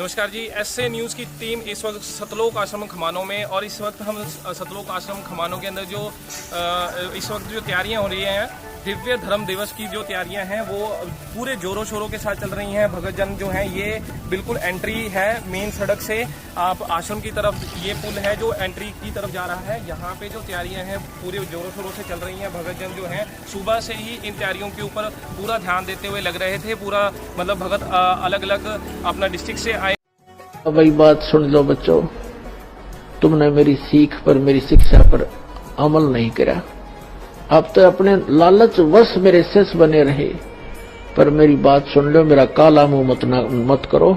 नमस्कार जी। SA news की team इस वक्त सतलोक आश्रम खमानों में, और इस वक्त हम सतलोक आश्रम खमानों के अंदर जो इस वक्त जो तैयारियां हो रही हैं, दिव्य धर्म दिवस की जो तैयारियां हैं वो पूरे जोरों शोरों के साथ चल रही हैं। भगतजन जो हैं ये बिल्कुल एंट्री है मेन सड़क से आप आश्रम की तरफ, ये पुल है जो एंट्री की तरफ जा रहा है। यहाँ पे जो तैयारियां हैं पूरे जोरों शोरों से चल रही हैं। भगतजन जो हैं सुबह से ही इन तैयारियों के ऊपर पूरा ध्यान देते हुए लग रहे थे। पूरा मतलब भगत अलग अलग अपना डिस्ट्रिक्ट से आए। वही बात सुन लो बच्चों, तुमने मेरी सीख पर, मेरी शिक्षा पर अमल नहीं करा। अब तो अपने लालच वश मेरे शिष्य बने रहे, पर मेरी बात सुन लो, मेरा काला मुंह मत करो।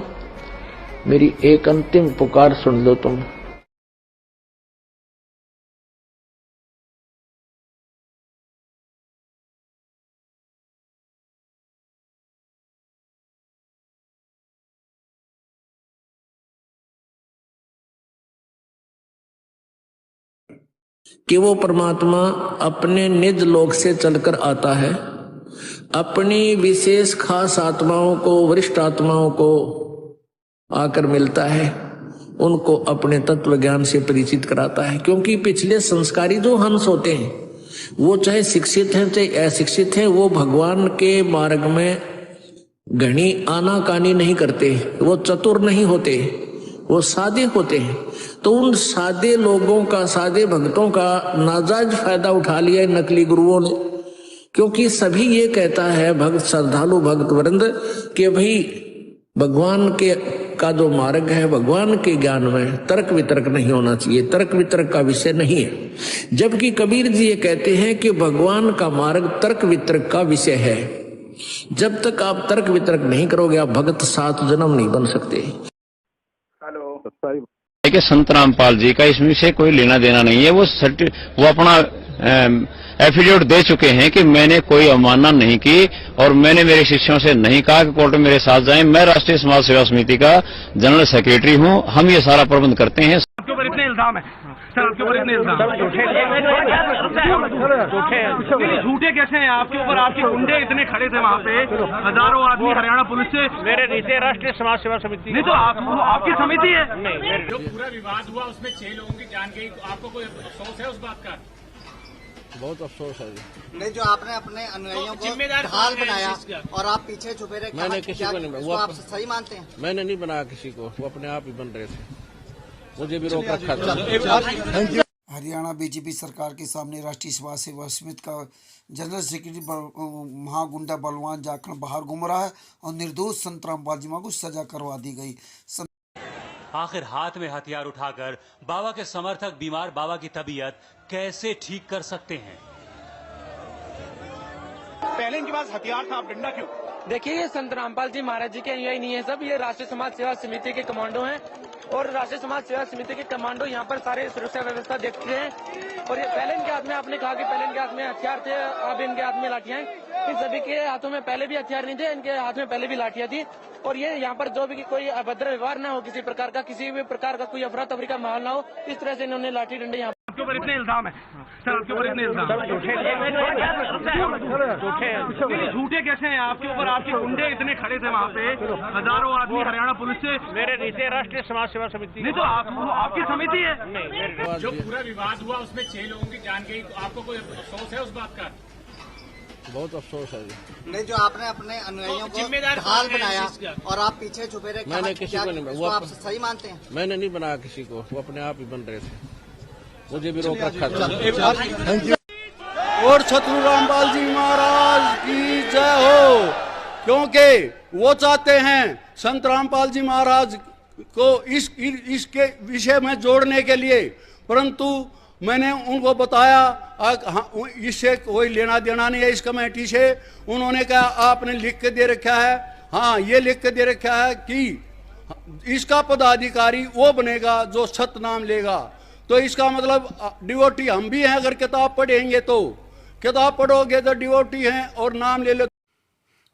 मेरी एक अंतिम पुकार सुन लो तुम। कि वो परमात्मा अपने निज लोक से चलकर आता है, अपनी विशेष खास आत्माओं को, वरिष्ठ आत्माओं को आकर मिलता है, उनको अपने तत्व ज्ञान से परिचित कराता है। क्योंकि पिछले संस्कारी जो हंस होते हैं, वो चाहे शिक्षित हैं चाहे अशिक्षित हैं, वो भगवान के मार्ग में घनी आनाकानी नहीं करते, वो चतुर नहीं होते, वो सादे होते हैं। तो उन सादे लोगों का, सादे भक्तों का नाजायज फायदा उठा लिया नकली गुरुओं ने। क्योंकि सभी ये कहता है भक्त, श्रद्धालु भक्त वृंद, कि भाई भगवान के का जो मार्ग है, भगवान के ज्ञान में तर्क वितर्क नहीं होना चाहिए, तर्क वितर्क का विषय नहीं है। जबकि कबीर जी ये कहते हैं कि भगवान का मार्ग तर्क वितर्क का विषय है। जब तक आप तर्क वितर्क नहीं करोगे, आप भगत 7 जन्म नहीं बन सकते। हेलो, कि संत रामपाल जी का इसमें से कोई लेना देना नहीं है। वो अपना एफिडेविट दे चुके हैं कि मैंने कोई अवमानना नहीं की, और मैंने मेरे शिष्यों से नहीं कहा कि कोर्ट में मेरे साथ जाएं। मैं राष्ट्रीय समाज सेवा समिति का जनरल सेक्रेटरी हूं। हम ये सारा प्रबंध करते हैं। आपके ऊपर इतने इल्जाम है सर, आपके ऊपर इतने इल्जाम झूठे कैसे हैं आपके ऊपर? आपके गुंडे इतने खड़े थे वहाँ पे, हजारों आदमी हरियाणा पुलिस से। मेरे नीचे राष्ट्रीय समाज सेवा समिति नहीं तो आपकी समिति है। नहीं, जो पूरा विवाद हुआ उसमें 6 लोगों की जान गई, आपको कोई अफसोस है उस बात का? बहुत अफसोस है जी। नहीं, जो आपने अपने अनुयायियों को ढाल बनाया और आप पीछे छुपे रहे, मैंने किसी को नहीं, वो आप सही मानते हैं? मैंने नहीं बनाया किसी को, वो अपने आप ही बन रहे थे, मुझे भी रोक रखा था। हरियाणा बीजेपी सरकार के सामने राष्ट्रीय समाज सेवा समिति का जनरल सेक्रेटरी महागुंडा बलवान जाखड़ बाहर घूम रहा है और निर्दोष संत रामपाल जी को सजा करवा दी गई। आखिर हाथ में हथियार उठाकर बाबा के समर्थक बीमार बाबा की तबीयत कैसे ठीक कर सकते हैं? पहले इनके पास हथियार था, आप डंडा क्यों? देखिए, ये संत रामपाल जी महाराज जी के अनुयायी नहीं है सब, ये राष्ट्रीय समाज सेवा समिति के कमांडो हैं, और राष्ट्रीय समाज सेवा समिति के कमांडो यहाँ पर सारे सुरक्षा व्यवस्था देखते हैं। और ये पहले इनके हाथ में, आपने कहा कि पहले इनके हाथ में हथियार थे, अब इनके हाथ में लाठियां हैं। इन सभी के हाथों में पहले भी हथियार नहीं थे, इनके हाथ में पहले भी लाठियां थी। और ये यहाँ पर जो भी कोई अभद्र व्यवहार ना हो, किसी प्रकार का, किसी भी प्रकार का कोई अफरा तफरी का माहौल ना हो, इस तरह से इन्होंने लाठी डंडे यहाँ। आपके ऊपर इतने इल्जाम है सर, आपके ऊपर इतने इल्जाम झूठे कैसे हैं आपके ऊपर? आपके गुंडे इतने खड़े थे वहाँ पे, हजारों आदमी हरियाणा पुलिस से। मेरे नीचे राष्ट्रीय समाज सेवा समिति। नहीं तो आपकी समिति है। नहीं, जो पूरा विवाद हुआ उसमें 6 लोगों की जान गई, आपको कोई अफसोस है उस बात का? बहुत अफसोस है जी। नहीं, जो आपने अपने अनुयायियों को ढाल बनाया और आप पीछे छुपे रहे, मैंने किसी को नहीं, वो आप सही मानते हैं? मैंने नहीं बनाया किसी को, वो अपने आप ही बन रहे थे, मुझे भी रोक रखा था। और छत्रु रामपाल जी महाराज की जय हो। क्योंकि वो चाहते हैं संत रामपाल जी महाराज को इसके विषय में जोड़ने के लिए, परंतु मैंने उनको बताया इससे कोई लेना देना नहीं है इस कमेटी से। उन्होंने कहा आपने लिख के दे रखा है, हाँ ये लिख के दे रखा है कि इसका पदाधिकारी वो बनेगा जो सतनाम लेगा। तो इसका मतलब डिवोटी हम भी हैं। अगर किताब पढ़ेंगे तो, किताब पढ़ोगे तो डिवोटी हैं और नाम ले लो।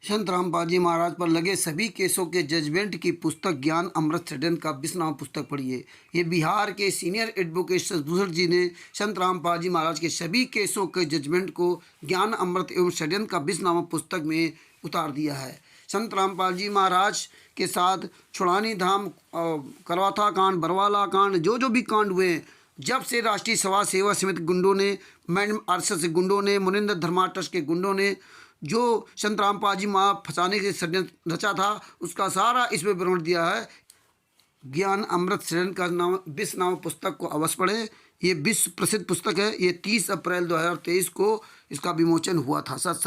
संत रामपाल जी महाराज पर लगे सभी केसों के जजमेंट की पुस्तक ज्ञान अमृत षड्यंत्र का 20 नाम पुस्तक पढ़िए। ये बिहार के सीनियर एडवोकेट सदभूषण जी ने संत रामपाल जी महाराज के सभी केसों के जजमेंट को ज्ञान अमृत एवं षड्यंत्र का 20 नाम पुस्तक में उतार दिया है। संत रामपाल जी महाराज के साथ छुड़ानी धाम, करवाथा कांड, बरवाला कांड, जो भी कांड हुए हैं, जब से राष्ट्रीय समाज सेवा समिति गुंडों ने, मैडम आरएसएस के गुंडों ने, मुनिंदर धर्मा ट्रस्ट के गुंडों ने जो संत रामपाल जी महा फंसाने के षड्यंत्र रचा था, उसका सारा इसमें विवरण दिया है। ज्ञान अमृत सृजन का नाम विश्व नाम पुस्तक को अवश्य पढ़ें। ये विश्व प्रसिद्ध पुस्तक है। ये 30 अप्रैल 2023 को इसका विमोचन हुआ था।